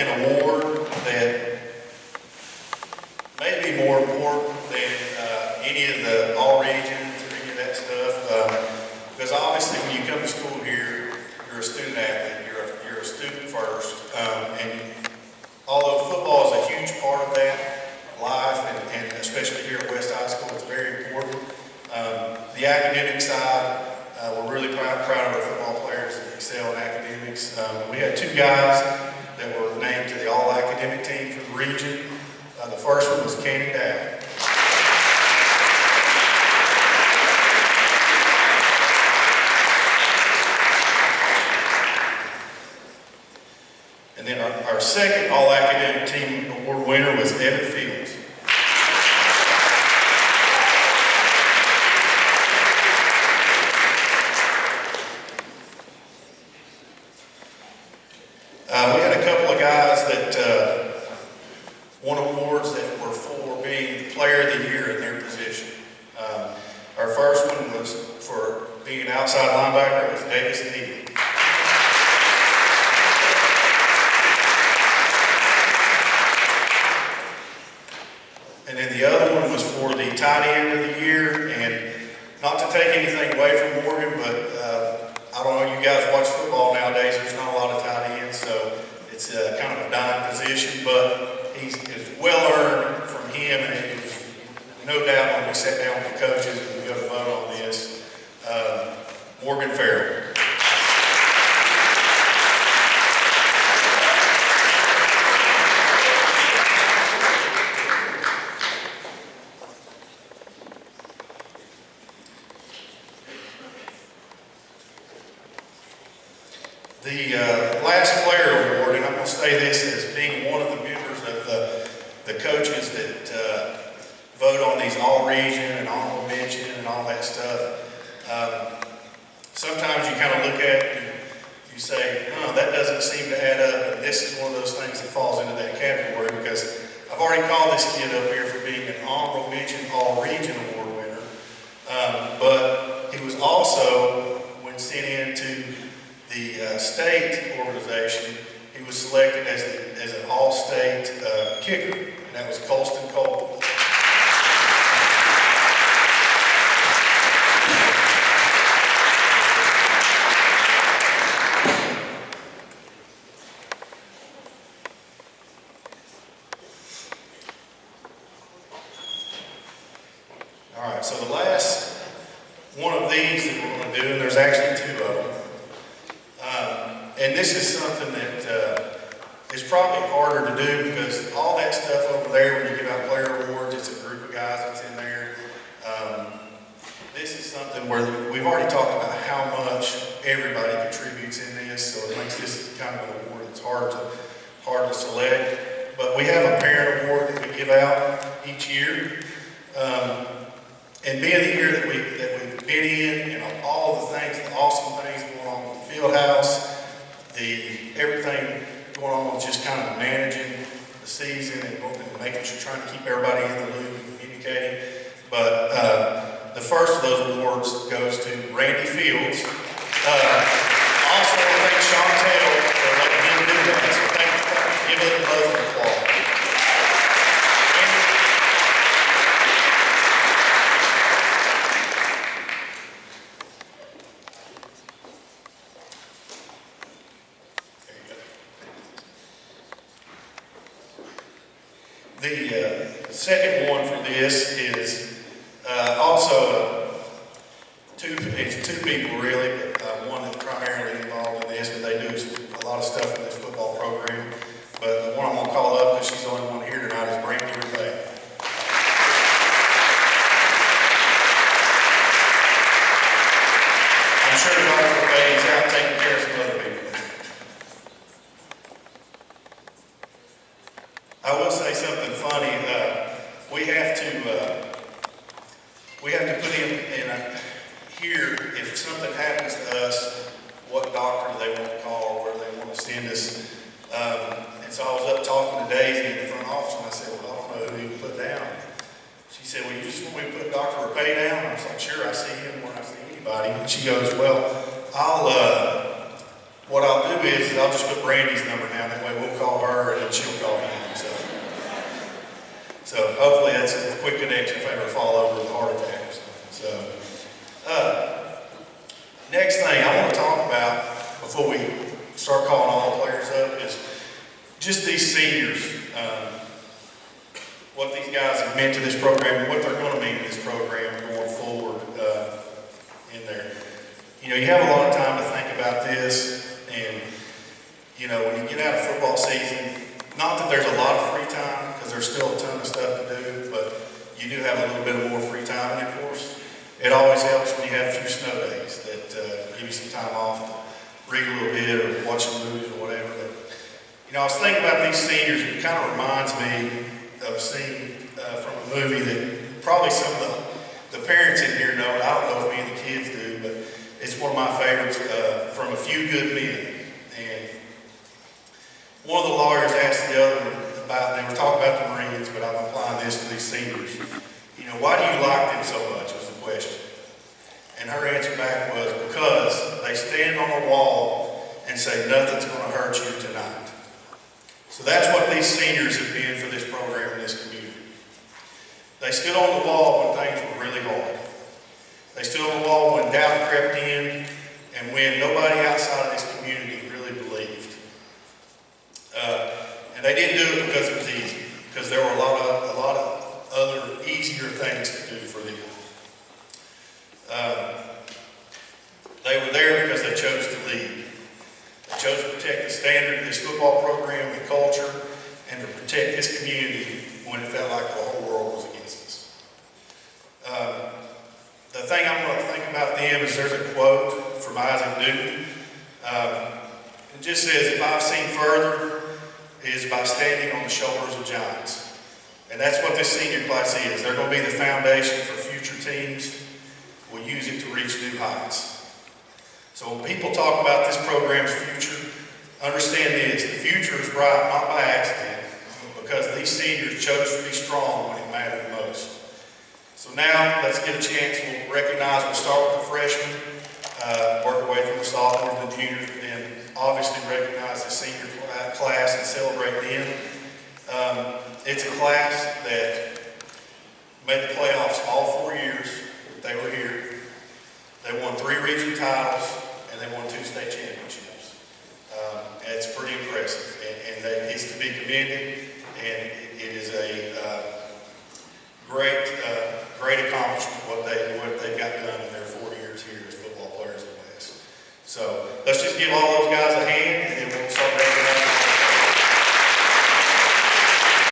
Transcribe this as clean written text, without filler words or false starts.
an award that may be more important than any of the all regions or any of that stuff. Because obviously when you come to school here, you're a student athlete, you're a student first. And although football is a huge part of that life, and especially here at West High School, it's very important. The academic side, we're really proud of our football players that excel in academics. We had two guys that were named to the all-academic team for the region. The first one was Candy Dow. And then our second all-academic team award winner was Evan Fields. We had a couple of guys that won awards that were for being Player of the Year in their position. Our first one was for being an outside linebacker. It was Davis Neely. And then the other one was for the tight end of the year. And not to take anything away from Morgan, but I don't know, you guys watch football nowadays, there's not a lot of tight ends, so it's kind of a dying position, but it's well earned from him, and it was no doubt when we sat down with the coaches and we go to vote on this, Morgan Farrell. The last player award, and I'm going to say this as being one of the members of the coaches that vote on these all-region and honorable mention and all that stuff. Sometimes you kind of look at it and you say, oh, that doesn't seem to add up, and this is one of those things that falls into that category, because I've already called this kid up here for being an honorable mention all-region award winner, but he was also, when sent into the state organization, he was selected as an all-state kicker, and that was Colston Cole. All right, so the last one of these that we're going to do, and there's actually two of them, and this is something that is probably harder to do, because all that stuff over there, when you give out player awards, it's a group of guys that's in there. This is something where we've already talked about how much everybody contributes in this, so it makes this kind of an award that's hard to select. But we have a parent award that we give out each year. And being the year that we've been in, and all the things, the awesome things going on with the field house, everything going on with just kind of managing the season and making sure, trying to keep everybody in the loop and communicating. But the first of those awards goes to Randy Fields. Also, I thank Chantel for letting him do that. So thank you. Give them both an applause. The second one for this is also it's two people really, but one that's primarily involved in this, but they do a lot of stuff in this football program. But the one I'm going to call up, because she's the only one here tonight, is Brandy Rebay. I'm sure Dr. Rebay is out taking care of some other people. I will say something funny. We have to put in here, if something happens to us, what doctor they want to call or where they want to send us. And so I was up talking to Daisy in the front office, and I said, well, I don't know who to put down. She said, well, you just want me to put Dr. Rapay down? I was like, sure, I see him when I see anybody. And she goes, well, what I'll do is I'll just put Brandy's number down. That way we'll call her and then she'll call him. So hopefully that's a quick connection if I ever fall over with a heart attack or something. So, next thing I want to talk about before we start calling all the players up is just these seniors. What these guys have meant to this program and what they're going to mean to this program going forward in there. You know, you have a lot of time to think about this, and you know, when you get out of football season, not that there's a lot of free time, because there's still a ton of stuff to do, but you do have a little bit more free time, and of course, it always helps when you have a few snow days that give you some time off to read a little bit or watch some movies or whatever. But, you know, I was thinking about these seniors, and it kind of reminds me of a scene from a movie that probably some of the parents in here know. I don't know if any of the kids do, but it's one of my favorites, from A Few Good Men. And one of the lawyers asked the other one about, they were talking about the Marines, but I'm applying this to these seniors. You know, why do you like them so much was the question. And her answer back was, because they stand on a wall and say, nothing's going to hurt you tonight. So that's what these seniors have been for this program and this community. They stood on the wall when things were really hard. They stood on the wall when doubt crept in and when nobody outside of this community really believed. And they didn't do it because it was easy, because there were a lot of other easier things to do for them. They were there because they chose to lead. They chose to protect the standard of this football program, the culture, and to protect this community when it felt like the whole world was against us. The thing I'm going to think about them is there's a quote from Isaac Newton. It just says, if I've seen further, it is by standing on the shoulders of giants. And that's what this senior class is. They're going to be the foundation for future teams. We'll use it to reach new heights. So when people talk about this program's future, understand this, the future is bright not by accident, but because these seniors chose to be strong when it mattered most. So now let's get a chance, we'll recognize, we'll start with the freshmen, work our way through the sophomores and the juniors, and then obviously recognize the senior class and celebrate them. It's a class that made the playoffs all 4 years they were here. They won 3 region titles, and they won 2 state championships. And it's pretty impressive, and it's to be commended, and it is a great accomplishment what they got done in their 4 years here as football players in the West. So let's just give all those guys a hand.